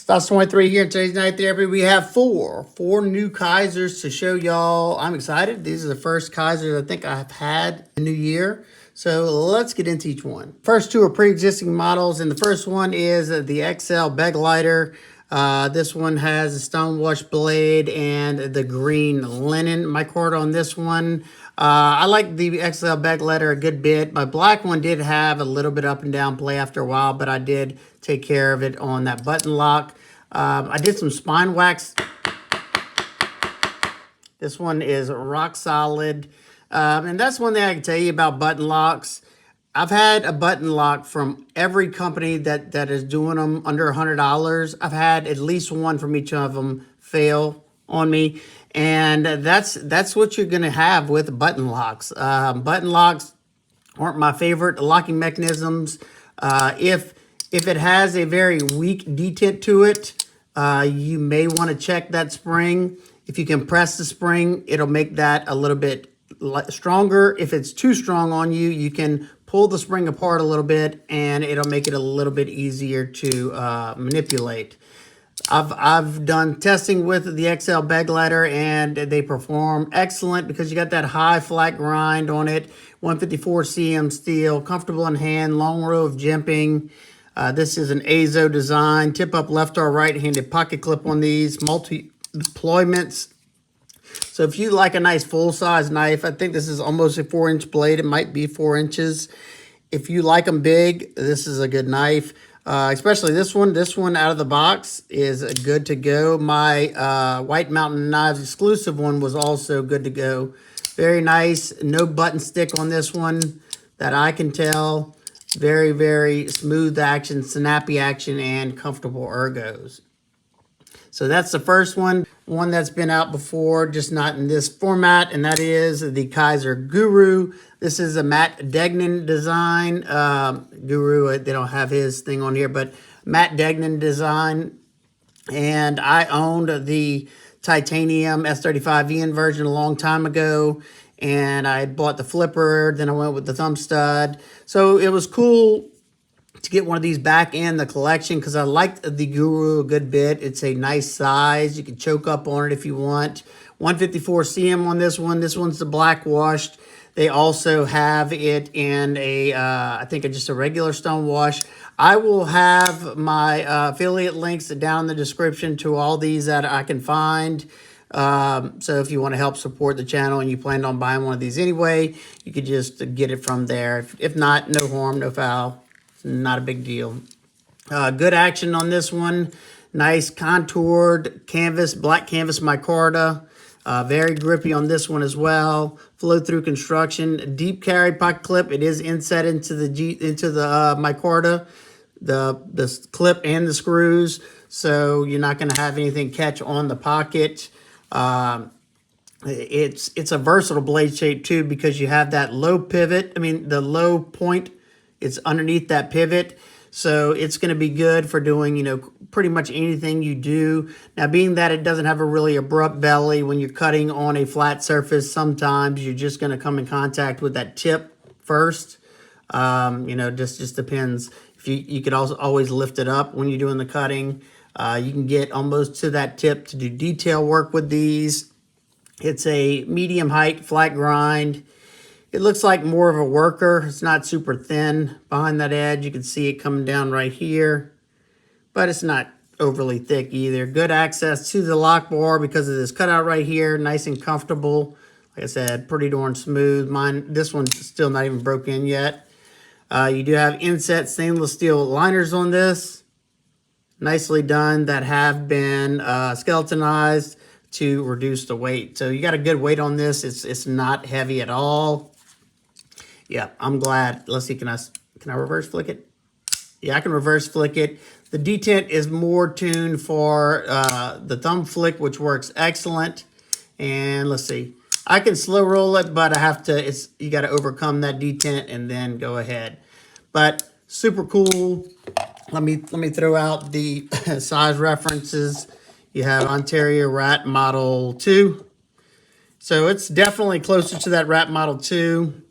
Stats 23 here in today's Night Therapy. We have four new Kizers to show y'all. I'm excited. These are the first Kizers I think I've had in the new year. So let's get into each one. First two are pre-existing models, and the first one is the XL Begleiter. This one has a stonewash blade and the green linen micarta on this one. I like the XL Begleiter a good bit. My black one did have a little bit up and down play after a while, but I did take care of it on that button lock. I did some spine wax. This one is rock solid. And that's one thing I can tell you about button locks. I've had a button lock from every company that is doing them under $100. I've had at least one from each of them fail on me. And that's what you're going to have with button locks. Button locks aren't my favorite locking mechanisms. If it has a very weak detent to it, you may want to check that spring. If you can press the spring, it'll make that a little bit stronger. If it's too strong on you, you can pull the spring apart a little bit and it'll make it a little bit easier to manipulate. I've done testing with the XL Begleiter and they perform excellent because you got that high flat grind on it. 154 cm steel, comfortable in hand, long row of jimping. This is an Azo design, tip up left or right handed pocket clip on these, multi deployments. So if you like a nice full-size knife, I think this is almost a 4-inch blade. It might be 4 inches. If you like them big, this is a good knife. Especially this one. This one out of the box is good to go. My White Mountain Knives exclusive one was also good to go. Very nice. No button stick on this one that I can tell. Very, very smooth action, snappy action, and comfortable ergos. So that's the first one. One that's been out before, just not in this format, and that is the Kizer Guru. This is a Matt Degnan design. Guru, they don't have his thing on here, but Matt Degnan design. And I owned the titanium S35VN version a long time ago, and I bought the flipper, then I went with the thumb stud. So it was cool to get one of these back in the collection because I liked the Guru a good bit. It's a nice size. You can choke up on it if you want. 154 cm on this one. This one's the black washed. They also have it in a, I think just a regular stone wash. I will have my affiliate links down in the description to all these that I can find. So if you want to help support the channel and you plan on buying one of these anyway, you could just get it from there. If not, no harm, no foul. Not a big deal. Good action on this one. Nice contoured canvas, black canvas micarta. Very grippy on this one as well. Flow through construction. Deep carry pocket clip. It is inset into the micarta, the clip and the screws. So you're not going to have anything catch on the pocket. It's a versatile blade shape too because you have that low pivot. I mean the low point. It's underneath that pivot, so it's going to be good for doing, pretty much anything you do. Now, being that it doesn't have a really abrupt belly, when you're cutting on a flat surface, sometimes you're just going to come in contact with that tip first. Just depends. If you could also always lift it up when you're doing the cutting. You can get almost to that tip to do detail work with these. It's a medium height flat grind. It looks like more of a worker. It's not super thin behind that edge. You can see it coming down right here, but it's not overly thick either. Good access to the lock bar because of this cutout right here. Nice and comfortable. Like I said, pretty darn smooth. This one's still not even broken in yet. You do have inset stainless steel liners on this. Nicely done that have been skeletonized to reduce the weight. So you got a good weight on this. It's not heavy at all. Yeah, I'm glad. Let's see, can I reverse flick it? Yeah, I can reverse flick it. The detent is more tuned for the thumb flick, which works excellent. And let's see, I can slow roll it, but I have to, you got to overcome that detent and then go ahead. But super cool. Let me throw out the size references. You have Ontario Rat Model 2. So it's definitely closer to that Rat Model 2.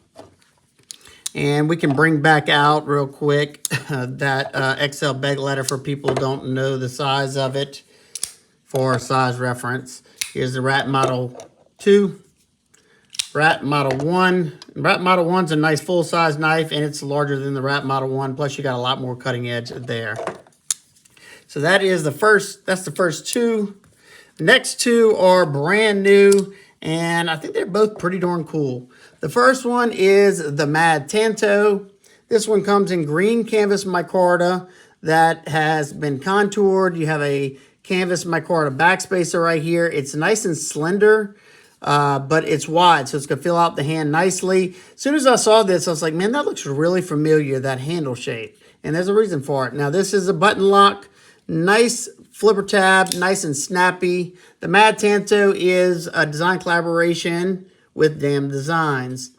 And we can bring back out real quick that XL Begleiter for people who don't know the size of it for size reference. Here's the Rat Model 2, Rat Model 1. Rat Model 1's a nice full-size knife, and it's larger than the Rat Model 1, plus you got a lot more cutting edge there. So that is the first, that's the first two. The next two are brand new, and I think they're both pretty darn cool. The first one is the Mad Tanto. This one comes in green canvas micarta that has been contoured. You have a canvas micarta backspacer right here. It's nice and slender, but it's wide, so it's going to fill out the hand nicely. As soon as I saw this, I was like, man, that looks really familiar, that handle shape. And there's a reason for it. Now, this is a button lock. Nice flipper tab, nice and snappy. The Mad Tanto is a design collaboration with Damn Designs.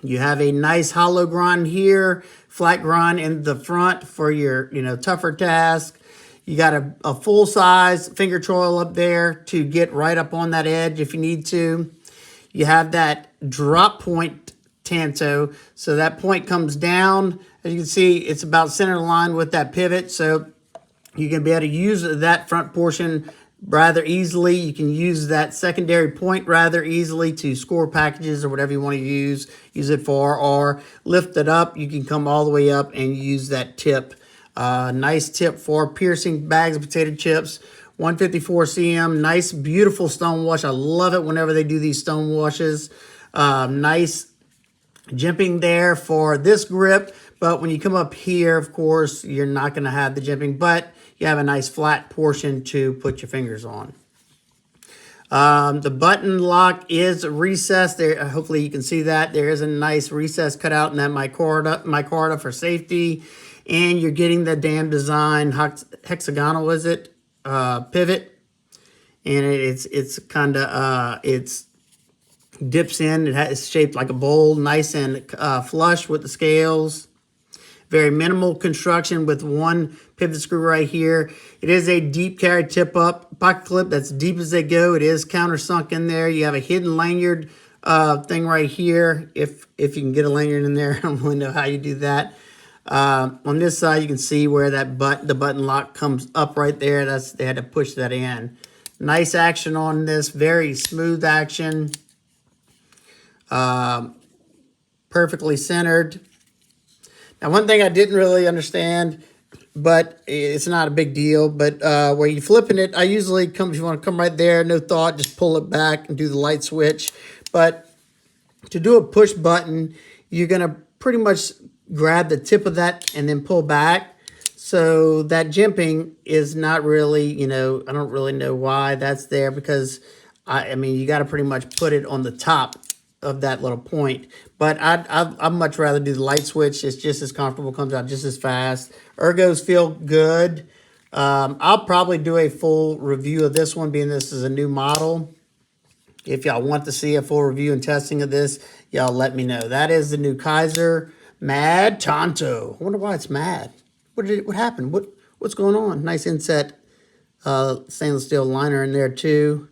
You have a nice hollow grind here, flat grind in the front for your, tougher task. You got a full-size finger choil up there to get right up on that edge if you need to. You have that drop point Tanto, so that point comes down. As you can see, it's about center line with that pivot, so you can be able to use that front portion rather easily. You can use that secondary point rather easily to score packages or whatever you want to use it for, or lift it up. You can come all the way up and use that tip. Nice tip for piercing bags of potato chips. 154 cm, nice, beautiful stone wash. I love it whenever they do these stone washes. Nice jimping there for this grip, but when you come up here, of course, you're not going to have the jimping, but you have a nice flat portion to put your fingers on. The button lock is recessed there. Hopefully you can see that. There is a nice recess cut out in that micarta for safety, and you're getting the Damn Design hexagonal, is it? Pivot, and it's kind of it's dips in. It's shaped like a bowl, nice and flush with the scales. Very minimal construction with one pivot screw right here. It is a deep carry tip up pocket clip that's deep as they go. It is countersunk in there. You have a hidden lanyard thing right here. If you can get a lanyard in there, I don't really know how you do that. On this side, you can see where that the button lock comes up right there. They had to push that in. Nice action on this. Very smooth action. Perfectly centered. Now, one thing I didn't really understand, but it's not a big deal, but where you're flipping it, I usually if you want to come right there, no thought, just pull it back and do the light switch. But to do a push button, you're going to pretty much grab the tip of that and then pull back. So that jimping is not really, I don't really know why that's there, because, I mean, you got to pretty much put it on the top of that little point. But I'd much rather do the light switch. It's just as comfortable, comes out just as fast. Ergos feel good. I'll probably do a full review of this one, being this is a new model. If y'all want to see a full review and testing of this, y'all let me know. That is the new Kizer Mad Tanto. I wonder why it's mad. What happened? What's going on? Nice inset stainless steel liner in there too.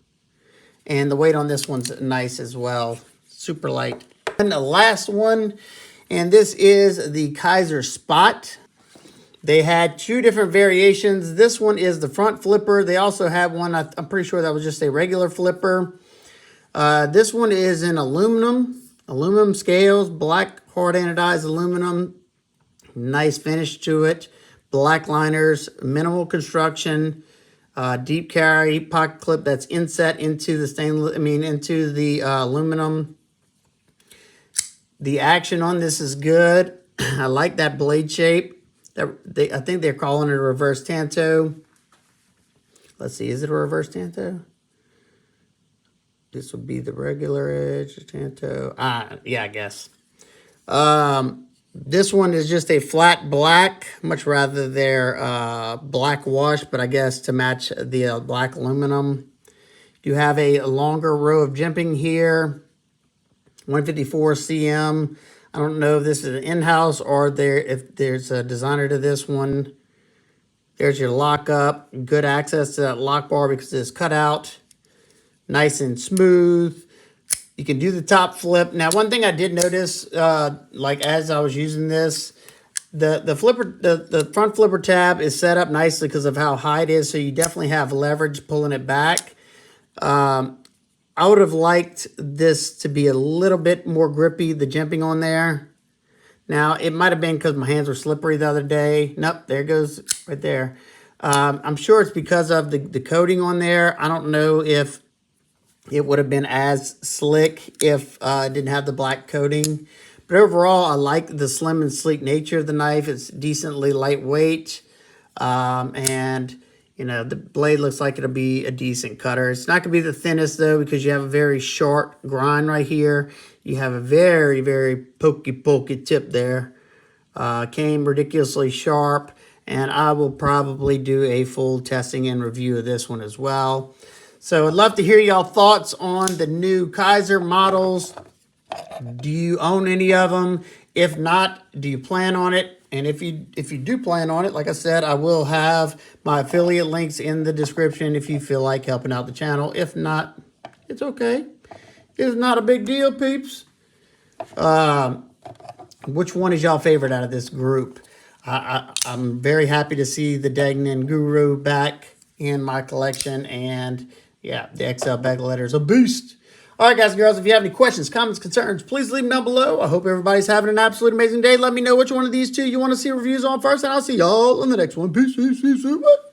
And the weight on this one's nice as well. Super light. And the last one, and this is the Kizer Spot. They had two different variations. This one is the front flipper. They also have one, I'm pretty sure that was just a regular flipper. This one is in aluminum scales, black hard anodized aluminum. Nice finish to it. Black liners, minimal construction, deep carry pocket clip that's inset into the into the aluminum. The action on this is good. I like that blade shape. I think they're calling it a reverse Tanto. Let's see, is it a reverse Tanto? This would be the regular edge Tanto. Yeah, I guess. This one is just a flat black, much rather their black wash, but I guess to match the black aluminum. You have a longer row of jimping here. 154 cm. I don't know if this is an in-house or if there's a designer to this one. There's your lockup. Good access to that lock bar because it's cut out. Nice and smooth. You can do the top flip. Now, one thing I did notice, like as I was using this, the front flipper tab is set up nicely because of how high it is. So you definitely have leverage pulling it back. I would have liked this to be a little bit more grippy, the jimping on there. Now, it might have been because my hands were slippery the other day. Nope, there it goes right there. I'm sure it's because of the coating on there. I don't know if it would have been as slick if it didn't have the black coating. But overall, I like the slim and sleek nature of the knife. It's decently lightweight. And, you know, the blade looks like it'll be a decent cutter. It's not going to be the thinnest, though, because you have a very sharp grind right here. You have a very, very pokey tip there. Came ridiculously sharp. And I will probably do a full testing and review of this one as well. So I'd love to hear y'all thoughts on the new Kizer models. Do you own any of them? If not, do you plan on it? And if you do plan on it, like I said, I will have my affiliate links in the description if you feel like helping out the channel. If not, it's okay. It's not a big deal, peeps. Which one is y'all favorite out of this group? I'm very happy to see the Degnan Guru back in my collection. And yeah, the XL Begleiter is a beast. All right, guys and girls, if you have any questions, comments, concerns, please leave them down below. I hope everybody's having an absolute amazing day. Let me know which one of these two you want to see reviews on first, and I'll see y'all in the next one. Peace, peace, peace, peace.